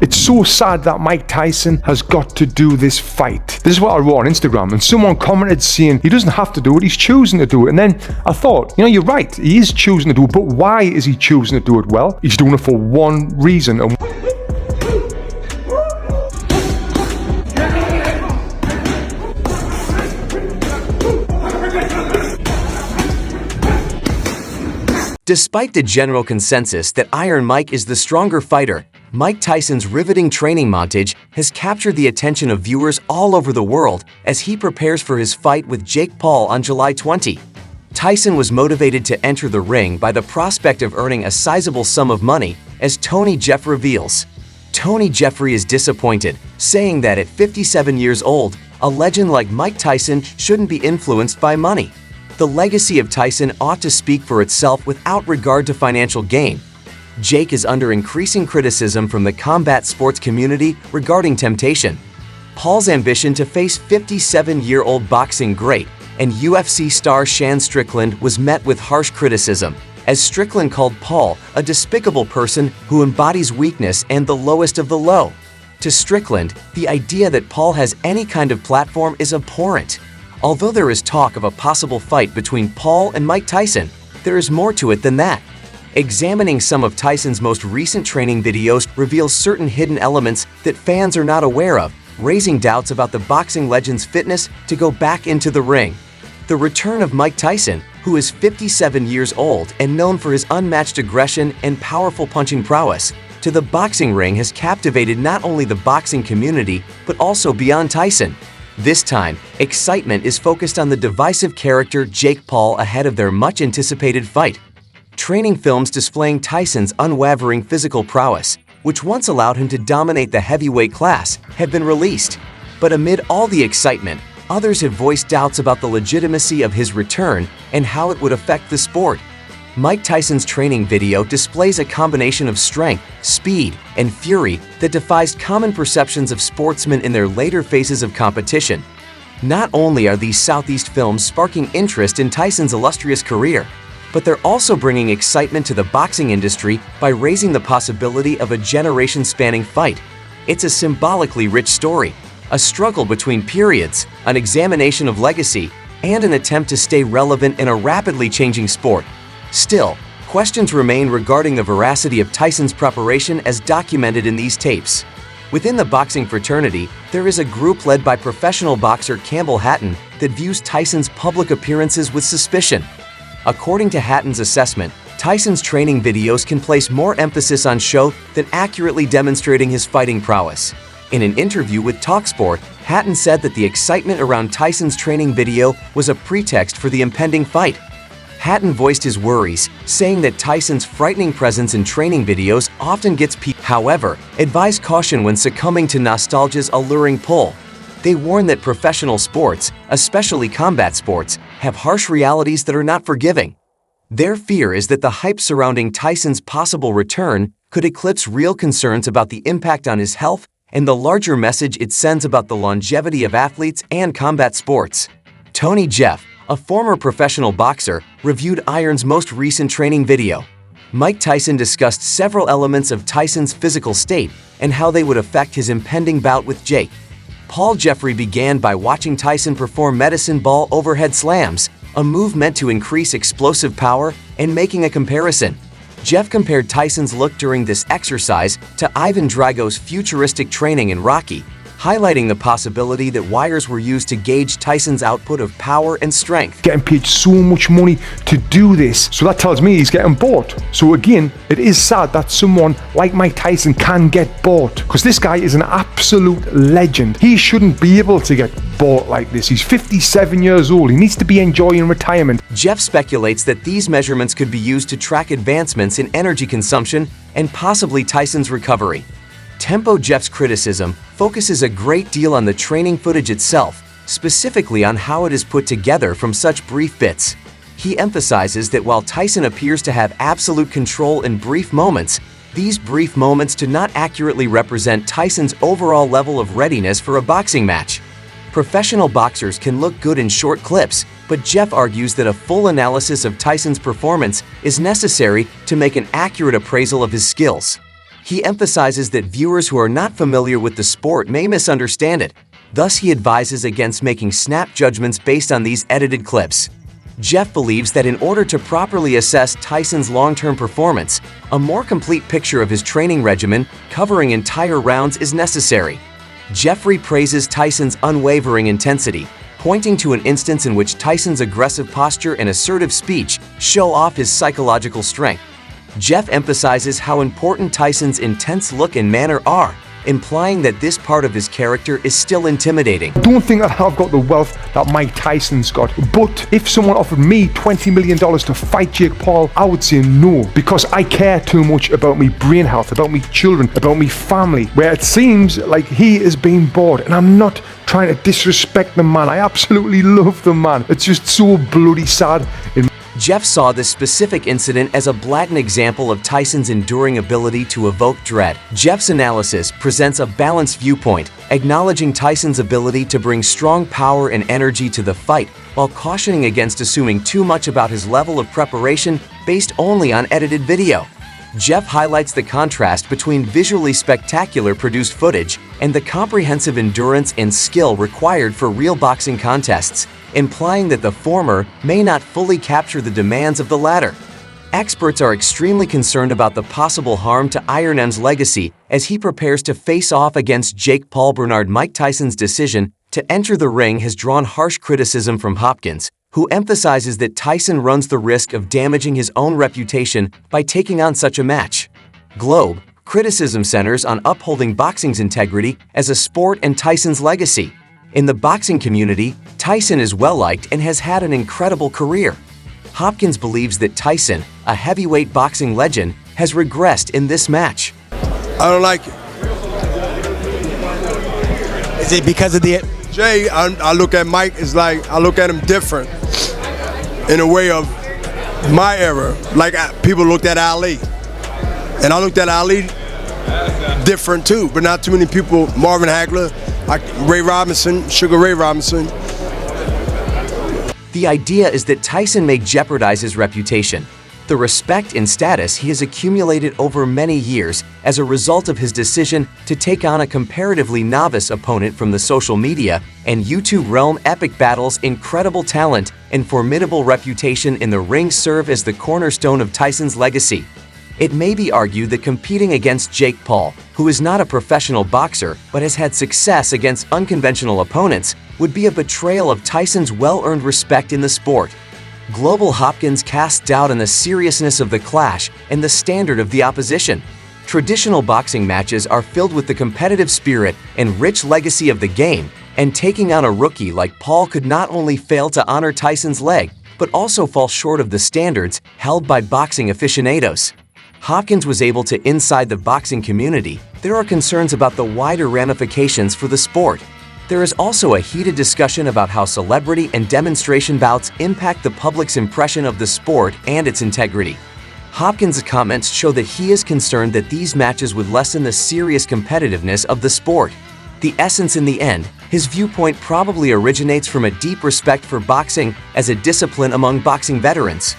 It's so sad that Mike Tyson has got to do this fight. This is what I wrote on Instagram, and someone commented saying he doesn't have to do it, he's choosing to do it. And then I thought, you're right, he is choosing to do it, but why is he choosing to do it? Well, he's doing it for one reason. Despite the general consensus that Iron Mike is the stronger fighter, Mike Tyson's riveting training montage has captured the attention of viewers all over the world as he prepares for his fight with Jake Paul on July 20. Tyson was motivated to enter the ring by the prospect of earning a sizable sum of money, as Tony Jeff reveals. Tony Jeffrey is disappointed, saying that at 57 years old, a legend like Mike Tyson shouldn't be influenced by money. The legacy of Tyson ought to speak for itself without regard to financial gain. Jake is under increasing criticism from the combat sports community regarding temptation. Paul's ambition to face 57-year-old boxing great and UFC star Shan Strickland was met with harsh criticism, as Strickland called Paul a despicable person who embodies weakness and the lowest of the low. To Strickland, the idea that Paul has any kind of platform is abhorrent. Although there is talk of a possible fight between Paul and Mike Tyson, there is more to it than that. Examining some of Tyson's most recent training videos reveals certain hidden elements that fans are not aware of, raising doubts about the boxing legend's fitness to go back into the ring. The return of Mike Tyson, who is 57 years old and known for his unmatched aggression and powerful punching prowess, to the boxing ring has captivated not only the boxing community but also beyond Tyson. This time, excitement is focused on the divisive character Jake Paul ahead of their much-anticipated fight. Training films displaying Tyson's unwavering physical prowess, which once allowed him to dominate the heavyweight class, have been released. But amid all the excitement, others have voiced doubts about the legitimacy of his return and how it would affect the sport. Mike Tyson's training video displays a combination of strength, speed, and fury that defies common perceptions of sportsmen in their later phases of competition. Not only are these Southeast films sparking interest in Tyson's illustrious career, but they're also bringing excitement to the boxing industry by raising the possibility of a generation-spanning fight. It's a symbolically rich story, a struggle between periods, an examination of legacy, and an attempt to stay relevant in a rapidly changing sport. Still, questions remain regarding the veracity of Tyson's preparation as documented in these tapes. Within the boxing fraternity, there is a group led by professional boxer Campbell Hatton that views Tyson's public appearances with suspicion. According to Hatton's assessment, Tyson's training videos can place more emphasis on show than accurately demonstrating his fighting prowess. In an interview with TalkSport, Hatton said that the excitement around Tyson's training video was a pretext for the impending fight. Hatton voiced his worries, saying that Tyson's frightening presence in training videos often gets people, however, advised caution when succumbing to nostalgia's alluring pull. They warn that professional sports, especially combat sports, have harsh realities that are not forgiving. Their fear is that the hype surrounding Tyson's possible return could eclipse real concerns about the impact on his health and the larger message it sends about the longevity of athletes and combat sports. Tony Jeff, a former professional boxer, reviewed Iron's most recent training video. Mike Tyson discussed several elements of Tyson's physical state and how they would affect his impending bout with Jake. Paul Jeffrey began by watching Tyson perform medicine ball overhead slams, a move meant to increase explosive power, and making a comparison. Jeff compared Tyson's look during this exercise to Ivan Drago's futuristic training in Rocky, highlighting the possibility that wires were used to gauge Tyson's output of power and strength. Getting paid so much money to do this, so that tells me he's getting bought. So again, it is sad that someone like Mike Tyson can get bought, because this guy is an absolute legend. He shouldn't be able to get bought like this. He's 57 years old. He needs to be enjoying retirement. Jeff speculates that these measurements could be used to track advancements in energy consumption and possibly Tyson's recovery. Tempo Jeff's criticism focuses a great deal on the training footage itself, specifically on how it is put together from such brief bits. He emphasizes that while Tyson appears to have absolute control in brief moments, these brief moments do not accurately represent Tyson's overall level of readiness for a boxing match. Professional boxers can look good in short clips, but Jeff argues that a full analysis of Tyson's performance is necessary to make an accurate appraisal of his skills. He emphasizes that viewers who are not familiar with the sport may misunderstand it. Thus, he advises against making snap judgments based on these edited clips. Jeff believes that in order to properly assess Tyson's long-term performance, a more complete picture of his training regimen covering entire rounds is necessary. Jeffrey praises Tyson's unwavering intensity, pointing to an instance in which Tyson's aggressive posture and assertive speech show off his psychological strength. Jeff emphasizes how important Tyson's intense look and manner are, implying that this part of his character is still intimidating. I don't think that I've got the wealth that Mike Tyson's got, but if someone offered me $20 million to fight Jake Paul, I would say no, because I care too much about my brain health, about my children, about my family, where it seems like he is being bored, and I'm not trying to disrespect the man. I absolutely love the man. It's just so bloody sad. Jeff saw this specific incident as a blatant example of Tyson's enduring ability to evoke dread. Jeff's analysis presents a balanced viewpoint, acknowledging Tyson's ability to bring strong power and energy to the fight, while cautioning against assuming too much about his level of preparation based only on edited video. Jeff highlights the contrast between visually spectacular produced footage and the comprehensive endurance and skill required for real boxing contests, implying that the former may not fully capture the demands of the latter. Experts are extremely concerned about the possible harm to Iron M's legacy as he prepares to face off against Jake Paul. Mike Tyson's decision to enter the ring has drawn harsh criticism from Hopkins, who emphasizes that Tyson runs the risk of damaging his own reputation by taking on such a match. Globe criticism centers on upholding boxing's integrity as a sport and Tyson's legacy. In the boxing community, Tyson is well-liked and has had an incredible career. Hopkins believes that Tyson, a heavyweight boxing legend, has regressed in this match. I don't like it. Is it because of the... Jay, I look at Mike, it's like I look at him different in a way of my era. Like people looked at Ali. And I looked at Ali different too, but not too many people. Marvin Hagler, like Ray Robinson, Sugar Ray Robinson. The idea is that Tyson may jeopardize his reputation. The respect and status he has accumulated over many years as a result of his decision to take on a comparatively novice opponent from the social media and YouTube realm. Epic battles, incredible talent, and formidable reputation in the ring serve as the cornerstone of Tyson's legacy. It may be argued that competing against Jake Paul, who is not a professional boxer but has had success against unconventional opponents, would be a betrayal of Tyson's well-earned respect in the sport. Global Hopkins casts doubt on the seriousness of the clash and the standard of the opposition. Traditional boxing matches are filled with the competitive spirit and rich legacy of the game, and taking on a rookie like Paul could not only fail to honor Tyson's leg, but also fall short of the standards held by boxing aficionados. Hopkins was able to inside the boxing community. There are concerns about the wider ramifications for the sport. There is also a heated discussion about how celebrity and demonstration bouts impact the public's impression of the sport and its integrity. Hopkins' comments show that he is concerned that these matches would lessen the serious competitiveness of the sport. The essence in the end, his viewpoint probably originates from a deep respect for boxing as a discipline among boxing veterans.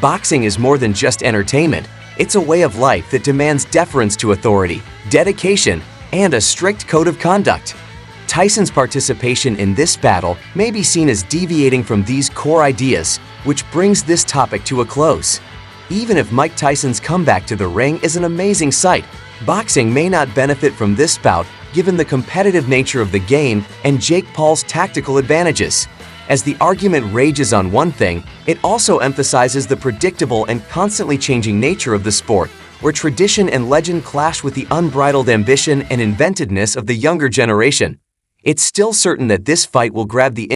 Boxing is more than just entertainment. It's a way of life that demands deference to authority, dedication, and a strict code of conduct. Tyson's participation in this battle may be seen as deviating from these core ideas, which brings this topic to a close. Even if Mike Tyson's comeback to the ring is an amazing sight, boxing may not benefit from this bout given the competitive nature of the game and Jake Paul's tactical advantages. As the argument rages on one thing, it also emphasizes the predictable and constantly changing nature of the sport, where tradition and legend clash with the unbridled ambition and inventiveness of the younger generation. It's still certain that this fight will grab the